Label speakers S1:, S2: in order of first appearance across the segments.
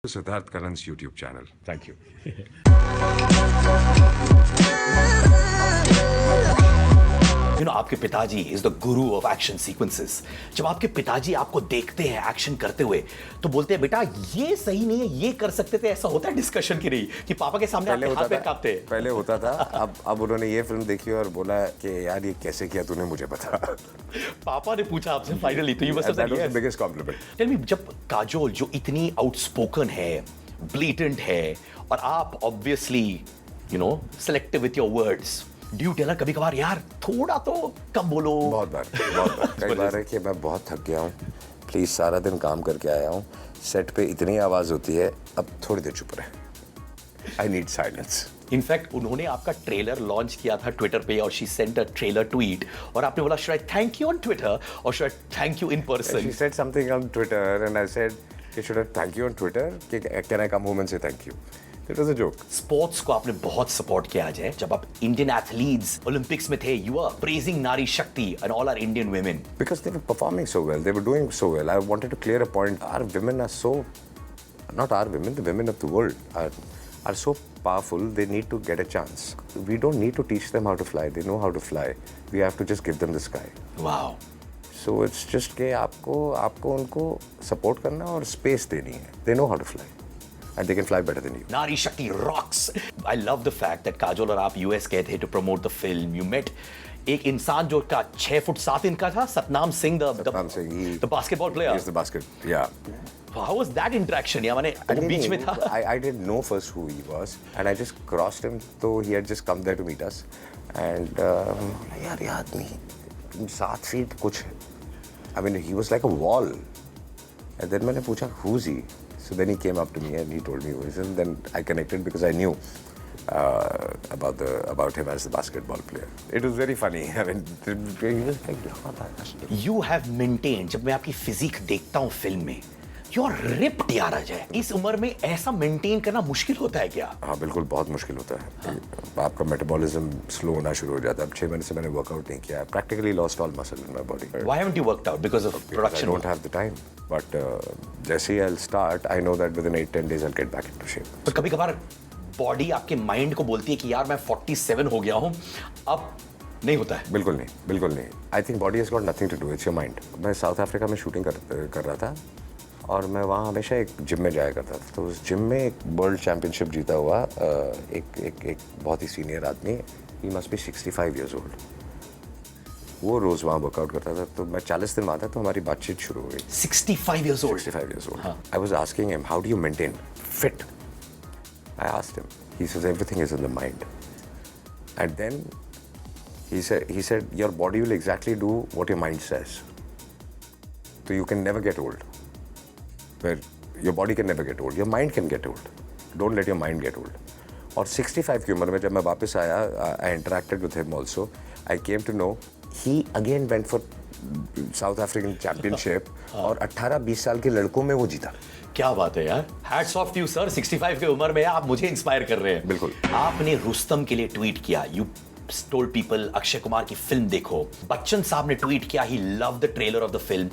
S1: Siddharth Karan's YouTube channel. Thank you.
S2: आपके पिताजी is the Guru of action sequences. जब आपके पिताजी आपको देखते हैं एक्शन करते हुए तो बोलते हैं बेटा ये सही नहीं है, ये कर सकते थे, ऐसा होता है डिस्कशन की नहीं कि पापा के सामने आपके हाथ पैर कांपते हैं?
S3: पहले होता था, अब उन्होंने ये फिल्म देखी और बोला कि यार ये कैसे किया तूने, मुझे बता।
S2: पापा ने पूछा आपसे फाइनली, तो you must have
S3: That was
S2: said
S3: the
S2: yes.
S3: biggest compliment.
S2: Tell me, जब काजोल जो इतनी आउटस्पोकन है, ब्लेटेंट है, और आप obviously selective with your words, do you tell her कभी कभार यार थोड़ा तो कम बोलो?
S3: बहुत बार कई बार है कि मैं बहुत थक गया हूँ, प्लीज सारा दिन काम करके आया हूँ, सेट पे इतनी आवाज होती है, अब थोड़ी देर चुप रहे, आई नीड साइलेंस।
S2: इनफैक्ट उन्होंने आपका ट्रेलर लॉन्च किया था ट्विटर पे और she sent a trailer tweet और आपने बोला should I thank you on Twitter और should I thank you in person?
S3: She said something on Twitter and I said should I thank you on Twitter, can I come home and say thank you? It was a joke.
S2: Sports को आपने बहुत support किया अजय। जब आप Indian athletes Olympics में थे, you are praising nari shakti and all are Indian women.
S3: Because they were performing so well, they were doing so well. I wanted to clear a point. Our women are so, not our women, the women of the world are so powerful. They need to get a chance. We don't need to teach them how to fly. They know how to fly. We have to just give them the sky.
S2: Wow.
S3: So it's just कि आपको उनको support करना और space देनी है. They know how to fly, and they can fly better than you.
S2: Nari shakti rocks. I love the fact that Kajol और आप US गए थे to promote the film. You met एक इंसान जो का 6 फुट 7 इंच का था, Satnam Singh,
S3: Satnam Singh,
S2: the basketball player.
S3: He's the basket. Yeah.
S2: How was that interaction? या माने वो बीच में था।
S3: I didn't know first who he was, and I just crossed him. So he had just come there to meet us, and यार ये आदमी 7 feet कुछ है. I mean, he was like a wall. And then मैंने पूछा who's he? So then he came up to me and he told me who he is, and then I connected because I knew about him as the basketball player. It was very funny. I mean, he was like,
S2: you have maintain, जब मैं आपकी physique देखता हूँ film में, you are ripped यार अजय। इस उम्र में ऐसा मेंटेन करना मुश्किल होता है क्या?
S3: हाँ बिल्कुल, बहुत मुश्किल होता है। आपका मेटाबॉलिज्म स्लो होना शुरू हो जाता है। अब 6 महीने से मैंने वर्कआउट नहीं किया, practically lost all muscle in my body.
S2: Why haven't you worked out? Because of
S3: I
S2: production?
S3: don't have the time, but जैसे ही I'll start, I know that within 8-10 days I'll get back into shape.
S2: पर कभी कभार body आपके mind को बोलती है कि यार मैं 47 हो गया हूँ, अब नहीं होता है।
S3: बिल्कुल नहीं। I think body has got nothing to do, it's your mind. मैं साउथ अफ्रीका में शूटिंग कर रहा था और मैं वहाँ हमेशा एक जिम में जाया करता था। तो उस जिम में एक वर्ल्ड चैंपियनशिप जीता हुआ एक बहुत ही सीनियर आदमी, he must be 65 years old, वो रोज़ वहाँ वर्कआउट करता था। तो मैं 40 दिन में आता तो हमारी बातचीत शुरू हो गई।
S2: 65 years old?
S3: 65 years old. I was asking him, how do you maintain fit? I asked him. He says everything is in the mind. And then he said your body will exactly do what your mind says. So you can never get old. Where your body can never get old, your mind can get old. Don't let your mind get old. और 65 की उम्र में जब मैं वापस आया, I interacted with him also. I came to know he again went for South African Championship और 18-20 साल के लड़कों में वो जीता।
S2: क्या बात है यार, hats off to you sir. 65 की उम्र में आप मुझे इंस्पायर कर रहे हैं।
S3: बिल्कुल।
S2: आपने रुस्तम के लिए ट्वीट किया, you told people Akshay Kumar की फिल्म देखो। बच्चन साहब ने ट्वीट किया he love the trailer of the film.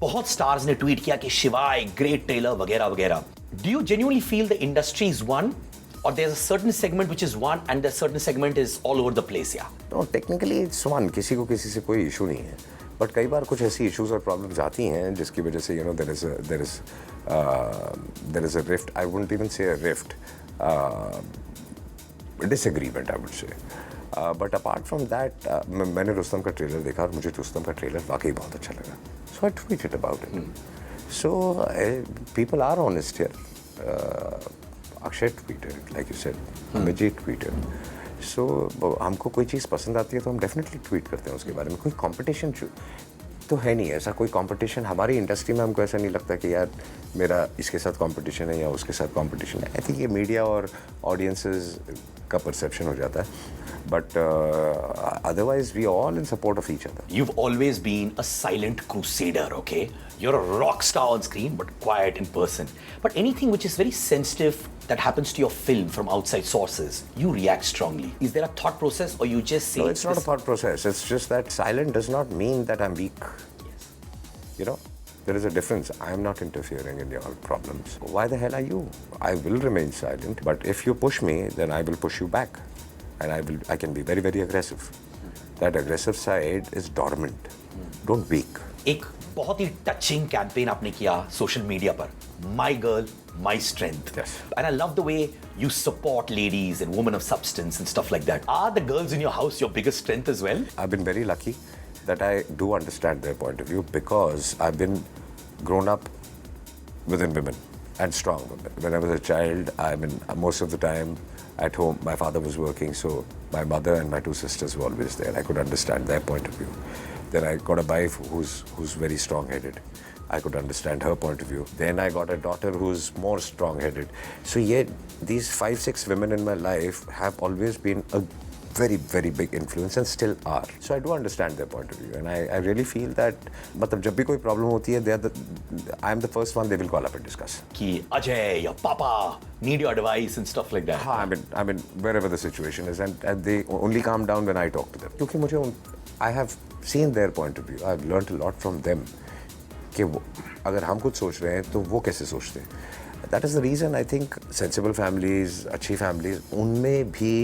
S2: बहुत स्टार्स ने ट्वीट किया कि शिवाय ग्रेट ट्रेलर वगैरह वगैरह। Do you genuinely feel the industry is one, or there's a certain segment which is one and the certain segment is all over the place? Yeah,
S3: no, technically it's one, किसी को किसी से कोई issue नहीं है, but कई बार कुछ ऐसी इश्यूज और प्रॉब्लम्स आती हैं जिसकी वजह से there is a rift. I wouldn't even say a rift, disagreement I would say. But apart from that, मैंने रुस्तम का ट्रेलर देखा और मुझे रुस्तम का ट्रेलर वाकई बहुत अच्छा लगा. So I tweeted about it. So people are honest here. Akshay tweeted, like you said. Amit tweeted. So हमको कोई चीज़ पसंद आती है तो हम डेफिनेटली ट्वीट करते हैं उसके बारे में. कोई कंपटीशन तो है नहीं, ऐसा कोई कंपटीशन हमारी इंडस्ट्री में हमको ऐसा नहीं लगता कि यार मेरा इसके साथ कंपटीशन है या उसके साथ कंपटीशन है. आई थिंक ये मीडिया और ऑडियंसेस का परसेप्शन हो जाता है. But otherwise, we are all in support of each other.
S2: you've always been a silent crusader, okay? You're a rock star on screen but quiet in person. But anything which is very sensitive that happens to your film from outside sources, you react strongly. Is there a thought process or you just say
S3: No, it's not a thought process. It's just that silent does not mean that I'm weak.
S2: Yes.
S3: You know, There is a difference. I am not interfering in your problems. Why the hell are you? I will remain silent, but if you push me, then I will push you back. And I can be very, very aggressive. That aggressive side is dormant. Don't weak.
S2: एक बहुत ही touching campaign आपने किया social media पर, my girl my strength,
S3: Yes.
S2: And I love the way you support ladies and women of substance and stuff like that. Are the girls in your house your biggest strength as well?
S3: I've been very lucky that I do understand their point of view because I've been grown up within women and strong women. When I was a child, most of the time at home, my father was working, so my mother and my two sisters were always there. I could understand their point of view. Then I got a wife who's very strong-headed. I could understand her point of view. Then I got a daughter who's more strong-headed. So yet, these 5-6 women in my life have always been a very, very big influence and still are. So I do understand their point of view. And I really feel that, मतलब जब भी कोई problem होती है, I'm the first one they will call up and discuss.
S2: कि अजय या पापा need your advice and stuff like that.
S3: हाँ, I mean, wherever the situation is, and they only calm down when I talk to them. क्योंकि मुझे I have seen their point of view. I've learned a lot from them. कि अगर हम कुछ सोच रहे हैं तो वो कैसे सोचते हैं. That is the reason I think sensible families, अच्छी families, उनमें भी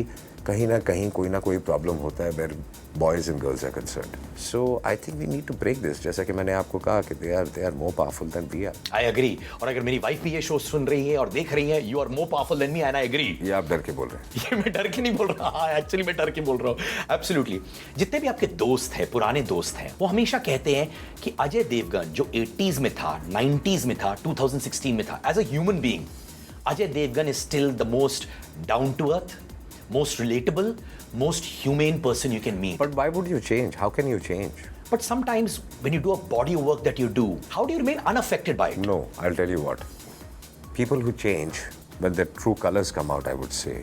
S3: कहीं ना कहीं कोई ना कोई प्रॉब्लम होता है where boys and girls are concerned. So I think we need to break this. जैसा कि मैंने आपको कहा कि they are more powerful than we are.
S2: I agree. और अगर मेरी वाइफ भी ये शो सुन रही है और देख रही है, you are more powerful than me and I agree.
S3: ये आप डर के बोल रहे हैं.
S2: ये मैं डर के नहीं बोल रहा, हाँ एक्चुअली मैं डर के बोल रहा हूँ. एब्सोल्युटली. जितने भी आपके दोस्त हैं, पुराने दोस्त हैं, वो हमेशा कहते हैं कि अजय देवगन जो 80s में था, 90s में था, 2016 में था, as a human being, Ajay Devgn is still the most down to earth, most relatable, most humane person you can meet.
S3: But why would you change? How can you change?
S2: But sometimes when you do a body of work that you do, how do you remain unaffected by it?
S3: No, I'll tell you what. People who change, when their true colors come out, I would say,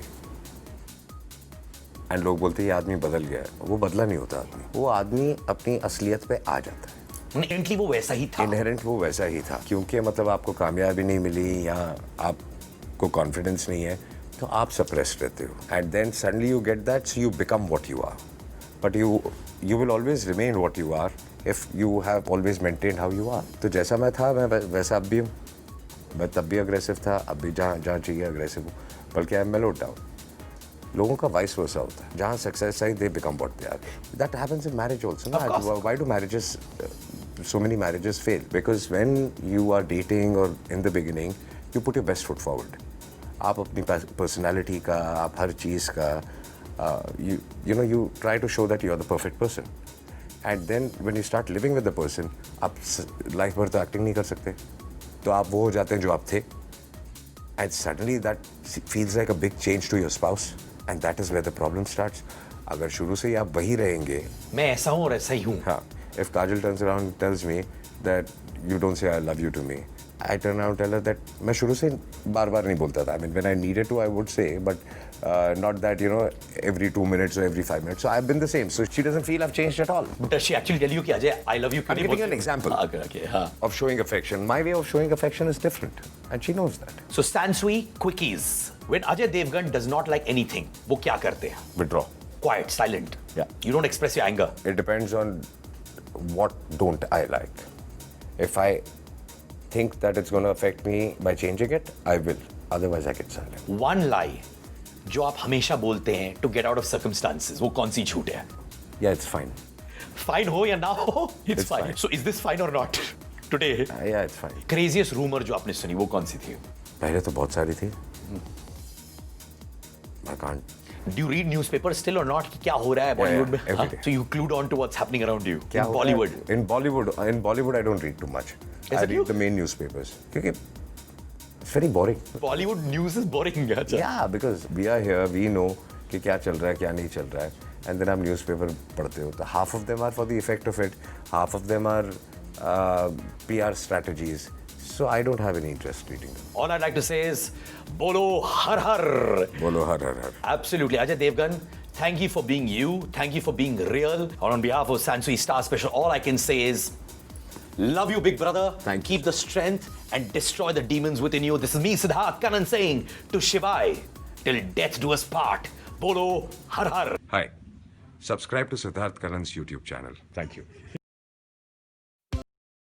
S3: and लोग बोलते हैं ये आदमी बदल गया है, वो बदला नहीं होता आदमी. वो आदमी अपनी असलियत पे आ जाता है.
S2: Inherently वो वैसा ही था.
S3: Inherent वो वैसा ही था. क्योंकि मतलब आपको कामयाबी नहीं मिली या आपको कॉन्फिडेंस नहीं है, तो आप सप्रेस्ड रहते हो. And then suddenly you get that, so you become what you are. But you will always remain what you are if you have always maintained how you are. तो जैसा मैं था, मैं वैसा अब भी हूँ. मैं तब भी अग्रेसिव था, अब भी जहाँ चाहिए अग्रेसिव हूँ. बल्कि आई मेलोड डाउन. लोगों का वाइस वर्सा होता है. जहाँ सक्सेस आई, they become what they are. That happens in marriage also. Why do marriages, so many marriages fail? Because when you are dating or in the beginning, you put your best foot forward. आप अपनी personality का, आप हर चीज़ का, you try to show that you are the perfect person. And then when you start living with the person, आप life भर तो acting नहीं कर सकते, तो आप वो हो जाते हैं जो आप थे. And suddenly that feels like a big change to your spouse, and that is where the problem starts. अगर शुरू से ही आप वही रहेंगे,
S2: मैं ऐसा हूँ और ऐसा ही हूँ.
S3: हाँ. If Kajal turns around and tells me that you don't say I love you to me, I turn around and tell her that मैं शुरू से बार-बार नहीं बोलता था. I mean, when I needed to, I would say, but not that, every 2 minutes or every 5 minutes. So I've been the same. So she doesn't feel I've changed at all.
S2: But does she actually tell you कि Ajay I love you?
S3: I'm giving you an example
S2: Okay, हाँ.
S3: of showing affection. My way of showing affection is different, and she knows that.
S2: So Sansui quickies. When Ajay Devgan does not like anything, वो क्या करते हैं?
S3: Withdraw.
S2: Quiet, silent.
S3: Yeah.
S2: You don't express your anger.
S3: It depends on what don't I like. If I think that it's going to affect me by changing it, I will. Otherwise, I get silent.
S2: One lie जो आप हमेशा बोलते हैं to get out of circumstances, वो कौन सी झूठ है?
S3: Yeah, it's fine.
S2: Fine हो या ना हो, it's fine.
S3: fine.
S2: So is this fine or not? Today.
S3: Yeah, it's fine.
S2: Craziest rumor जो आपने सुनी वो कौन सी थी?
S3: पहले तो बहुत सारी थी. I can't.
S2: Do you read newspapers still or not? कि क्या हो रहा है बॉलीवुड में?
S3: every day.
S2: So you glued on to what's happening around you
S3: क्या
S2: in
S3: हो रहा है?
S2: Bollywood.
S3: In Bollywood, I don't read too much.
S2: Is
S3: I
S2: it
S3: read
S2: you?
S3: the main newspapers. क्योंकि it's very boring.
S2: Bollywood news is boring. अच्छा.
S3: Yeah, because we are here, we know कि क्या चल रहा है, क्या नहीं चल रहा है. And then आप newspaper पढ़ते हो. तो half of them are for the effect of it. Half of them are PR strategies. So I don't have any interest reading them.
S2: All I'd like to say is, bolo har har.
S3: बोलो हर हर हर.
S2: Absolutely. Ajay Devgan, thank you for being you. Thank you for being real. And on behalf of Sansui Star Special, all I can say is, love you, big brother.
S3: Thank
S2: Keep the strength and destroy the demons within you. This is me, Siddharth Kanan, saying to Shivai, till death do us part. Bolo har har.
S1: Hi. Subscribe to Siddharth Kalan's YouTube channel. Thank you.